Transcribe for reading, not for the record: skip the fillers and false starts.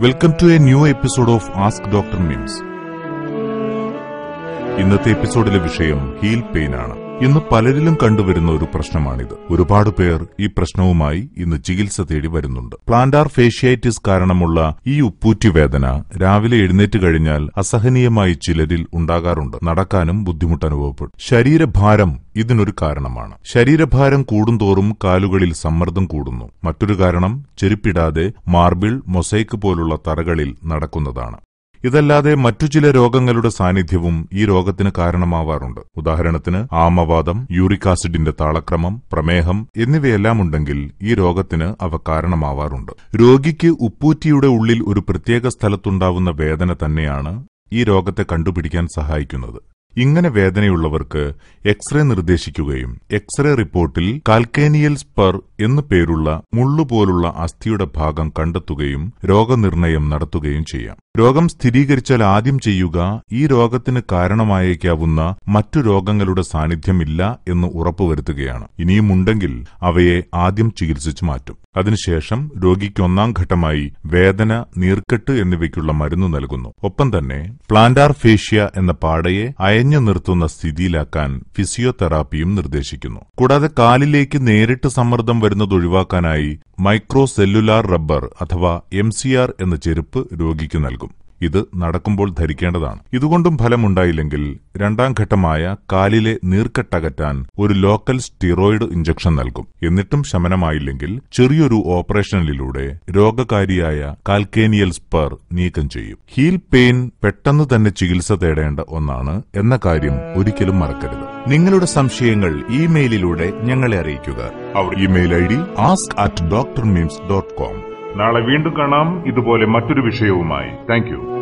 Welcome to a new episode of ask doctor MIMS. ഇന്നത്തെ എപ്പിസോഡിലെ വിഷയം ഹീൽ പെയിൻ ആണ്. ഇന്ന് പലരിലും കണ്ടുവരുന്ന ഒരു പ്രശ്നമാണിത്. ഒരുപാട് പേർ ഈ പ്രശ്നവുമായി ഇന്ന് ചികിത്സ തേടി വരുന്നുണ്ട്. പ്ലാന്റാർ ഫേഷ്യാറ്റിസ് കാരണമുള്ള ഈ ഉപ്പൂറ്റി വേദന രാവിലെ എഴുന്നേറ്റ് കഴിഞ്ഞാൽ അസഹനീയമായി ചിലരിൽ ഉണ്ടാകാറുണ്ട്. നടക്കാനും ബുദ്ധിമുട്ട് അനുഭവപ്പെടും. ശരീരഭാരം ഇതിനൊരു കാരണമാണ്. ശരീരഭാരം കൂടുന്തോറും കാലുകളിൽ സമ്മർദ്ദം കൂടുന്നു. മറ്റൊരു കാരണം ചെരുപ്പിടാതെ മാർബിൾ, മൊസൈക്ക് പോലുള്ള തറകളിൽ നടക്കുന്നതാണ്. ഇതല്ലാതെ മറ്റു ചില രോഗങ്ങളുടെ സാന്നിധ്യവും ഈ രോഗത്തിന് കാരണമാവാറുണ്ട്. ഉദാഹരണത്തിന് ആമവാദം, യൂറിക് ആസിഡിന്റെ താളക്രമം, പ്രമേഹം എന്നിവയെല്ലാം ഉണ്ടെങ്കിൽ ഈ രോഗത്തിന് അവ കാരണമാവാറുണ്ട്. രോഗിക്ക് ഉപ്പൂറ്റിയുടെ ഉള്ളിൽ ഒരു പ്രത്യേക സ്ഥലത്തുണ്ടാവുന്ന വേദന തന്നെയാണ് ഈ രോഗത്തെ കണ്ടുപിടിക്കാൻ സഹായിക്കുന്നത്. ഇങ്ങനെ വേദനയുള്ളവർക്ക് എക്സ്റേ നിർദ്ദേശിക്കുകയും എക്സ്റേ റിപ്പോർട്ടിൽ കാൽക്കേനിയൽ സ്പർ എന്നു പേരുള്ള മുള്ളുപോലുള്ള അസ്ഥിയുടെ ഭാഗം കണ്ടെത്തുകയും രോഗനിർണയം നടത്തുകയും ചെയ്യാം. രോഗം സ്ഥിരീകരിച്ചാൽ ആദ്യം ചെയ്യുക ഈ രോഗത്തിന് കാരണമായേക്കാവുന്ന മറ്റു രോഗങ്ങളുടെ സാന്നിധ്യമില്ല എന്ന് ഉറപ്പുവരുത്തുകയാണ്. ഇനിയുമുണ്ടെങ്കിൽ അവയെ ആദ്യം ചികിത്സിച്ചു മാറ്റും. അതിനുശേഷം രോഗിക്ക് ഒന്നാം ഘട്ടമായി വേദന, നീർക്കെട്ട് എന്നിവയ്ക്കുള്ള മരുന്ന് നൽകുന്നു. ഒപ്പം തന്നെ പ്ലാന്റാർ ഫേഷ്യ എന്ന പാടയെ അയഞ്ഞു നിർത്തുന്ന സ്ഥിതിയിലാക്കാൻ ഫിസിയോതെറാപ്പിയും നിർദ്ദേശിക്കുന്നു. കൂടാതെ കാലിലേക്ക് നേരിട്ട് സമ്മർദ്ദം വരുന്നത് ഒഴിവാക്കാനായി മൈക്രോ സെല്ലുലാർ റബ്ബർ അഥവാ MCR എന്ന ചെരുപ്പ് രോഗിക്ക് നൽകും. ഇത് നടക്കുമ്പോൾ ധരിക്കേണ്ടതാണ്. ഇതുകൊണ്ടും ഫലമുണ്ടായില്ലെങ്കിൽ രണ്ടാം ഘട്ടമായ കാലിലെ നീർക്കെട്ടകറ്റാൻ ഒരു ലോക്കൽ സ്റ്റിറോയിഡ് ഇഞ്ചക്ഷൻ നൽകും. എന്നിട്ടും ശമനമായില്ലെങ്കിൽ ചെറിയൊരു ഓപ്പറേഷനിലൂടെ രോഗകാരിയായ കാൽക്കേനിയൽ സ്പർ നീക്കം ചെയ്യും. ഹീൽ പെയിൻ പെട്ടെന്ന് തന്നെ ചികിത്സ തേടേണ്ട ഒന്നാണ് എന്ന കാര്യം ഒരിക്കലും മറക്കരുത്. നിങ്ങളുടെ സംശയങ്ങൾ ഇമെയിലിലൂടെ ഞങ്ങളെ അറിയിക്കുക. അവർ ഇമെയിൽ ID ask@drmims.com. നാളെ വീണ്ടും കാണാം ഇതുപോലെ മറ്റൊരു വിഷയവുമായി. Thank you.